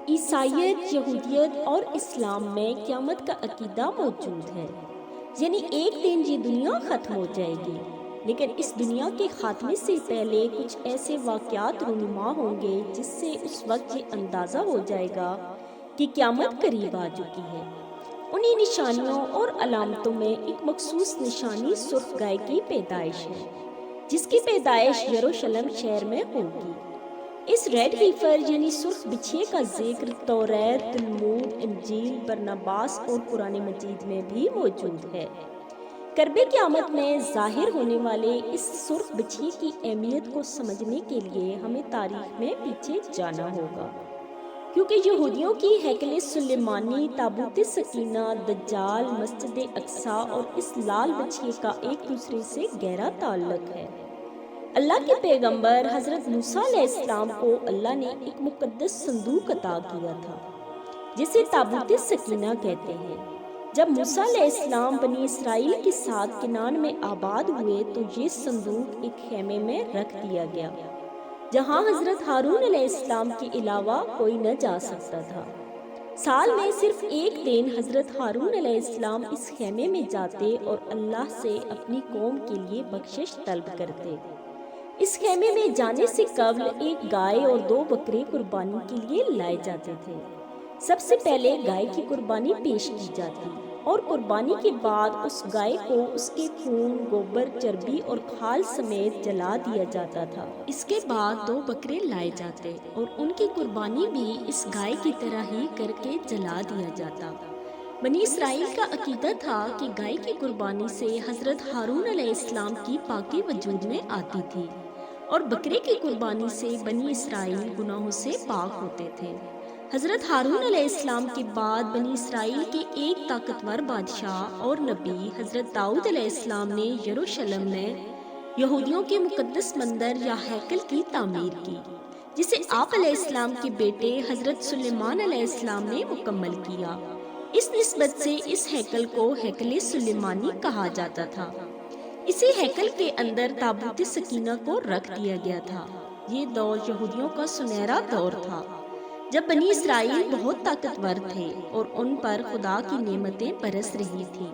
عیسائیت، یہودیت اور اسلام میں قیامت کا عقیدہ موجود ہے، یعنی ایک دن یہ دنیا ختم ہو جائے گی، لیکن اس دنیا کے خاتمے سے پہلے کچھ ایسے واقعات رونما ہوں گے جس سے اس وقت یہ اندازہ ہو جائے گا کہ قیامت قریب آ چکی ہے۔ انہی نشانیوں اور علامتوں میں ایک مخصوص نشانی سرخ گائے کی پیدائش ہے، جس کی پیدائش یروشلم شہر میں ہوگی۔ اس ریڈ ہیفر یعنی سرخ بچھیے کا ذکر توریت، تلمود، انجیل، برناباس اور قرآن مجید میں بھی موجود ہے۔ قرب قیامت میں ظاہر ہونے والے اس سرخ بچھیے کی اہمیت کو سمجھنے کے لیے ہمیں تاریخ میں پیچھے جانا ہوگا، کیونکہ یہودیوں کی ہیکل سلیمانی، تابوت سکینہ، دجال، مسجد اقصی اور اس لال بچھیے کا ایک دوسرے سے گہرا تعلق ہے۔ اللہ کے پیغمبر حضرت موسیٰ علیہ السلام کو اللہ نے ایک مقدس صندوق عطا کیا تھا، جسے تابوت سکینہ کہتے ہیں۔ جب موسیٰ علیہ السلام بنی اسرائیل کے ساتھ کنعان میں آباد ہوئے تو یہ صندوق ایک خیمے میں رکھ دیا گیا، جہاں حضرت ہارون علیہ السلام کے علاوہ کوئی نہ جا سکتا تھا۔ سال میں صرف ایک دن حضرت ہارون علیہ السلام اس خیمے میں جاتے اور اللہ سے اپنی قوم کے لیے بخشش طلب کرتے۔ اس خیمے میں جانے سے قبل ایک گائے اور 2 بکرے قربانی کے لیے لائے جاتے تھے۔ سب سے پہلے گائے کی قربانی پیش کی جاتی اور قربانی کے بعد اس گائے کو اس کے خون، گوبر، چربی اور کھال سمیت جلا دیا جاتا تھا۔ اس کے بعد 2 بکرے لائے جاتے اور ان کی قربانی بھی اس گائے کی طرح ہی کر کے جلا دیا جاتا۔ بنی اسرائیل کا عقیدہ تھا کہ گائے کی قربانی سے حضرت ہارون علیہ السلام کی پاکی وجود میں آتی تھی، اور بکرے کی قربانی سے بنی اسرائیل گناہوں سے پاک ہوتے تھے۔ حضرت ہارون علیہ السلام کے بعد بنی اسرائیل کے ایک طاقتور بادشاہ اور نبی حضرت داؤد علیہ السلام نے یروشلم میں یہودیوں کے مقدس مندر یا ہیکل کی تعمیر کی، جسے آپ علیہ السلام کے بیٹے حضرت سلیمان علیہ السلام نے مکمل کیا۔ اس نسبت سے اس ہیکل کو ہیکل سلیمانی کہا جاتا تھا۔ اسی ہیکل کے اندر تابوت سکینہ کو رکھ دیا گیا تھا۔ یہ دور یہودیوں کا سنہرا دور تھا، جب بنی اسرائیل بہت طاقتور تھے اور ان پر خدا کی نعمتیں برس رہی تھیں۔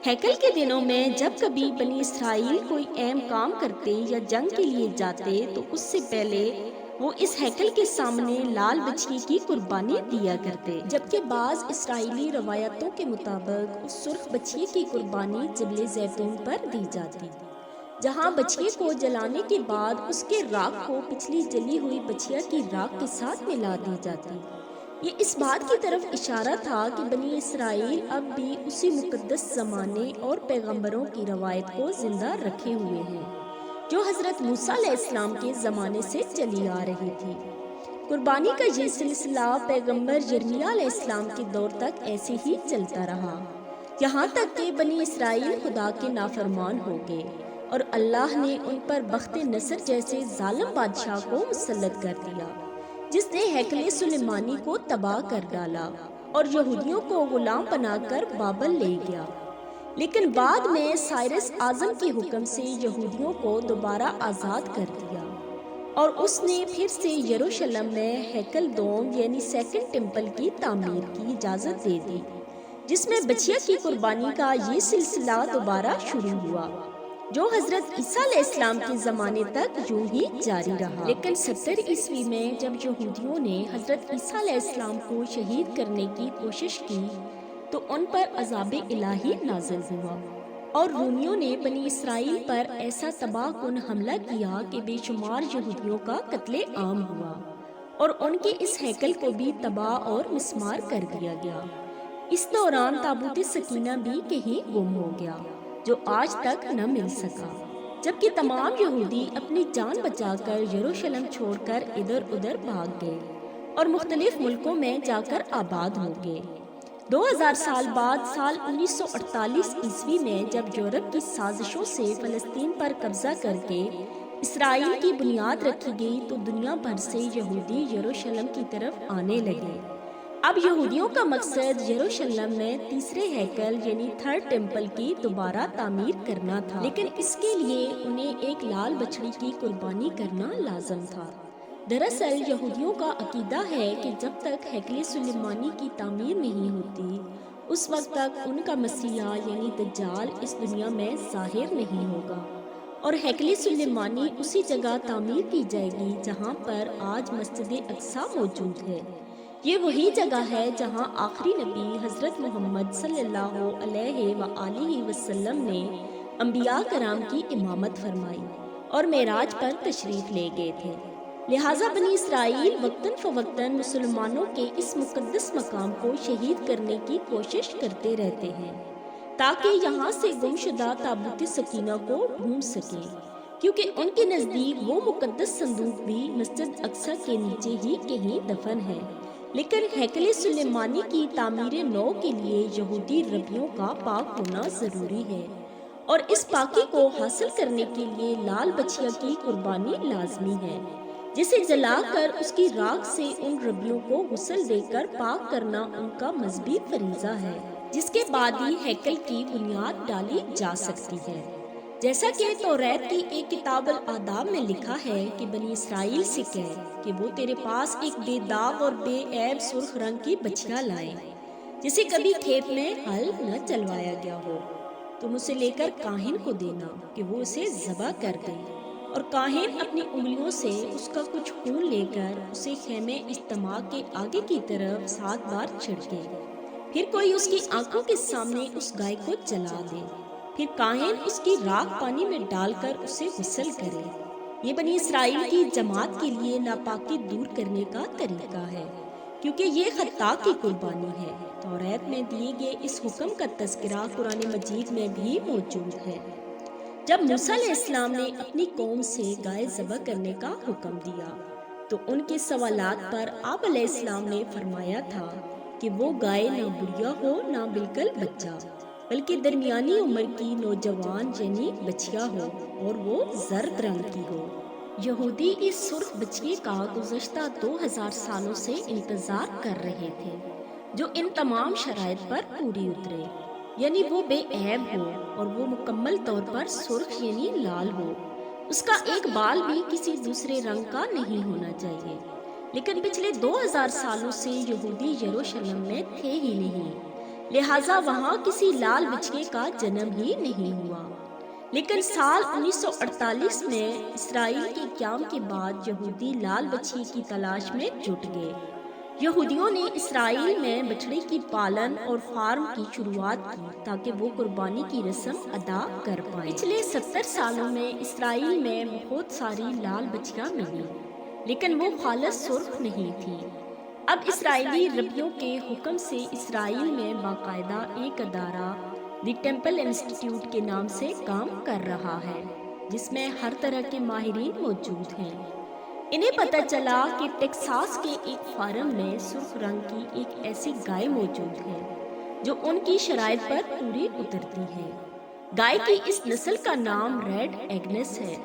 ہیکل کے دنوں میں جب کبھی بنی اسرائیل کوئی اہم کام کرتے یا جنگ کے لیے جاتے تو اس سے پہلے وہ اس ہیکل کے سامنے لال بچھیے کی قربانی دیا کرتے، جبکہ بعض اسرائیلی روایتوں کے مطابق اس سرخ بچھیے کی قربانی جبل زیتون پر دی جاتی، جہاں بچھیے کو جلانے کے بعد اس کے راکھ کو پچھلی جلی ہوئی بچھیا کی راکھ کے ساتھ ملا دی جاتی۔ یہ اس بات کی طرف اشارہ تھا کہ بنی اسرائیل اب بھی اسی مقدس زمانے اور پیغمبروں کی روایت کو زندہ رکھے ہوئے ہیں، جو حضرت موسیٰ علیہ السلام کے زمانے سے چلی آ رہی تھی۔ قربانی کا یہ سلسلہ پیغمبر یرمیاہ علیہ السلام کے دور تک ایسے ہی چلتا رہا، یہاں تک کہ بنی اسرائیل خدا کے نافرمان ہو گئے اور اللہ نے ان پر بخت نصر جیسے ظالم بادشاہ کو مسلط کر دیا، جس نے ہیکل سلیمانی کو تباہ کر ڈالا اور یہودیوں کو غلام بنا کر بابل لے گیا۔ لیکن بعد میں سائرس اعظم کے حکم سے یہودیوں کو دوبارہ آزاد کر دیا اور اس نے پھر سے یروشلم میں ہیکل دوم یعنی سیکنڈ ٹیمپل کی تعمیر کی اجازت دے دی، جس میں بچھیا کی قربانی کا یہ سلسلہ دوبارہ شروع ہوا، جو حضرت عیسیٰ علیہ السلام کے زمانے تک یوں ہی جاری رہا۔ لیکن 70 عیسوی میں جب یہودیوں نے حضرت عیسیٰ علیہ السلام کو شہید کرنے کی کوشش کی تو ان پر عذاب الہی نازل ہوا، اور رومیوں نے بنی اسرائیل پر ایسا تباہ کن حملہ کیا کہ بے شمار یہودیوں کا قتل عام ہوا، اور ان کے اس ہیکل کو بھی تباہ اور مسمار کر دیا گیا۔ اس دوران تابوت سکینہ بھی کہیں گم ہو گیا، جو آج تک نہ مل سکا، جبکہ تمام یہودی اپنی جان بچا کر یروشلم چھوڑ کر ادھر ادھر بھاگ گئے اور مختلف ملکوں میں جا کر آباد ہو گئے۔ 2000 سال بعد سال 1948 عیسوی میں جب یورپ کی سازشوں سے فلسطین پر قبضہ کر کے اسرائیل کی بنیاد رکھی گئی تو دنیا بھر سے یہودی یروشلم کی طرف آنے لگے۔ اب یہودیوں کا مقصد یروشلم میں تیسرے ہیکل یعنی 3rd ٹیمپل کی دوبارہ تعمیر کرنا تھا، لیکن اس کے لیے انہیں ایک لال بچڑی کی قربانی کرنا لازم تھا۔ دراصل یہودیوں کا عقیدہ ہے کہ جب تک ہیکل سلیمانی کی تعمیر نہیں ہوتی اس وقت تک ان کا مسیحا یعنی دجال اس دنیا میں ظاہر نہیں ہوگا، اور ہیکل سلیمانی اسی جگہ تعمیر کی جائے گی جہاں پر آج مسجد اقصی موجود ہے۔ یہ وہی جگہ ہے جہاں آخری نبی حضرت محمد صلی اللہ علیہ وآلہ وسلم نے انبیاء کرام کی امامت فرمائی اور معراج پر تشریف لے گئے تھے۔ لہٰذا بنی اسرائیل وقتاً فوقتاً مسلمانوں کے اس مقدس مقام کو شہید کرنے کی کوشش کرتے رہتے ہیں تاکہ یہاں سے گم شدہ تابوت سکینہ کو ڈھونڈ سکیں، کیونکہ ان کے نزدیک وہ مقدس صندوق بھی مسجد اقصی کے نیچے ہی کہیں دفن ہے۔ لیکن ہیکل سلیمانی کی تعمیر نو کے لیے یہودی ربیوں کا پاک ہونا ضروری ہے، اور اس پاکی کو حاصل کرنے کے لیے لال بچھیا کی قربانی لازمی ہے، جسے جلا کر اس کی راکھ سے ان ربیوں کو غسل دے کر پاک کرنا ان کا مذہبی فریضہ ہے، جس کے بعد ہی ہیکل کی بنیاد ڈالی جا سکتی ہے۔ جیسا کہ توریت کی ایک کتاب الآداب میں لکھا ہے کہ بنی اسرائیل سے کہہ کہ وہ تیرے پاس ایک بے داغ اور بے عیب سرخ رنگ کی بچھیا لائیں جسے کبھی کھیت میں ہل نہ چلوایا گیا ہو، تم اسے لے کر کاہن کو دینا کہ وہ اسے ذبح کر دے، اور کاہن اپنی انگلیوں سے اس کا کچھ خون لے کر اسے خیمے اجتماع کے آگے کی طرف 7 بار چھڑکے، پھر کوئی اس کی آنکھوں کے سامنے اس گائے کو جلا دے، پھر کاہن اس کی راکھ پانی میں ڈال کر اسے غسل کرے۔ یہ بنی اسرائیل کی جماعت کے لیے ناپاکی دور کرنے کا طریقہ ہے، کیونکہ یہ خطا کی قربانی ہے۔ توریت میں دیے گئے اس حکم کا تذکرہ قرآن مجید میں بھی موجود ہے۔ جب موسیٰ علیہ السلام نے اپنی قوم سے گائے ذبح کرنے کا حکم دیا تو ان کے سوالات پر آپ علیہ السلام نے فرمایا تھا کہ وہ گائے نہ بڑھیا ہو نہ بالکل بچہ، بلکہ درمیانی عمر کی نوجوان یعنی بچھیا ہو اور وہ زرد رنگ کی ہو۔ یہودی اس سرخ بچھیے کا گزشتہ 2000 سالوں سے انتظار کر رہے تھے جو ان تمام شرائط پر پوری اترے، یعنی وہ بے عیب ہو اور وہ مکمل طور پر سرخ یعنی لال ہو، اس کا ایک بال بھی کسی دوسرے رنگ کا نہیں ہونا چاہیے۔ لیکن پچھلے 2000 سالوں سے یہودی یروشلم میں تھے ہی نہیں، لہٰذا وہاں کسی لال بچھیے کا جنم ہی نہیں ہوا۔ لیکن سال 1948 میں اسرائیل کے قیام کے بعد یہودی لال بچھیے کی تلاش میں جٹ گئے۔ یہودیوں نے اسرائیل میں بچڑے کی پالن اور فارم کی شروعات کی تاکہ وہ قربانی کی رسم ادا کر پائیں۔ پچھلے 70 سالوں میں اسرائیل میں بہت ساری لال بچھیاں ملی، لیکن وہ خالص سرخ نہیں تھی۔ اب اسرائیلی ربیوں کے حکم سے اسرائیل میں باقاعدہ ایک ادارہ دی ٹیمپل انسٹیٹیوٹ کے نام سے کام کر رہا ہے، جس میں ہر طرح کے ماہرین موجود ہیں۔ انہیں پتہ چلا کہ ٹیکساس کے ایک فارم میں سرخ رنگ کی ایک ایسی گائے موجود ہے جو ان کی شرائط پر پوری اترتی ہے۔ گائے کی اس نسل کا نام ریڈ ایگنس ہے،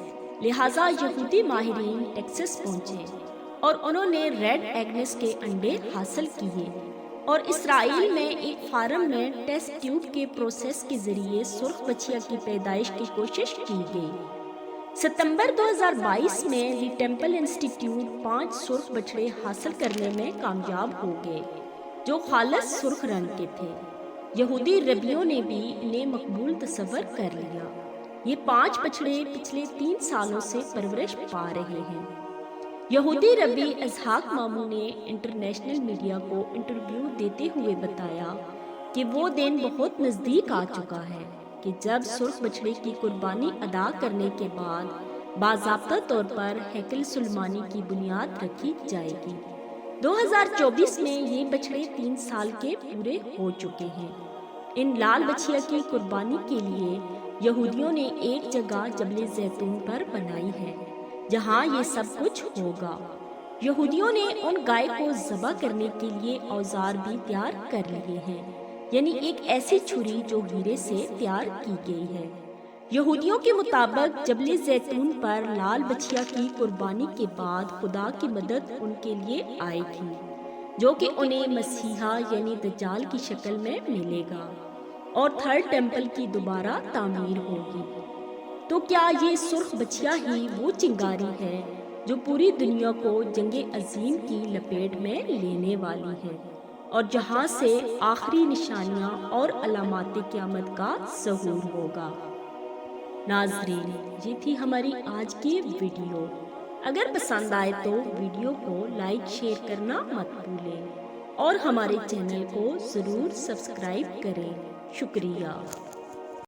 لہٰذا یہودی ماہرین ٹیکساس پہنچے اور انہوں نے ریڈ ایگنس کے انڈے حاصل کیے، اور اسرائیل میں ایک فارم میں ٹیسٹ ٹیوب کے پروسیس کے ذریعے سرخ بچھیا کی پیدائش کی کوشش کی گئی۔ ستمبر 2022 میں دی ٹیمپل انسٹیٹیوٹ 5 سرخ بچڑے حاصل کرنے میں کامیاب ہو گئے جو خالص سرخ رنگ کے تھے۔ یہودی ربیوں نے بھی انہیں مقبول تصور کر لیا۔ یہ 5 بچڑے پچھلے 3 سالوں سے پرورش پا رہے ہیں۔ یہودی ربی اسحاق مامو نے انٹرنیشنل میڈیا کو انٹرویو دیتے ہوئے بتایا کہ وہ دن بہت نزدیک آ چکا ہے کہ جب سرخ بچڑے کی قربانی ادا کرنے کے بعد باضابطہ طور پر ہیکل سلیمانی کی بنیاد رکھی جائے گی۔ 2024 میں یہ بچڑے 3 سال کے پورے ہو چکے ہیں۔ ان لال بچھیا کی قربانی کے لیے یہودیوں نے ایک جگہ جبل زیتون پر بنائی ہے جہاں یہ سب کچھ ہوگا۔ یہودیوں نے ان گائے کو ذبح کرنے کے لیے اوزار بھی تیار کر لیے ہیں، یعنی ایک ایسی چھری جو ہیرے سے تیار کی گئی ہے۔ یہودیوں کے مطابق جبل زیتون پر لال بچھیا کی قربانی کے بعد خدا کی مدد ان کے لیے آئے گی، جو کہ انہیں مسیحا یعنی دجال کی شکل میں ملے گا، اور تھرڈ ٹیمپل کی دوبارہ تعمیر ہوگی۔ تو کیا یہ سرخ بچھیا ہی وہ چنگاری ہے جو پوری دنیا کو جنگ عظیم کی لپیٹ میں لینے والی ہے اور جہاں سے آخری نشانیاں اور علامات قیامت کا ظہور ہوگا۔ ناظرین، یہ تھی ہماری آج کی ویڈیو۔ اگر پسند آئے تو ویڈیو کو لائک شیئر کرنا مت بھولیں اور ہمارے چینل کو ضرور سبسکرائب کریں۔ شکریہ۔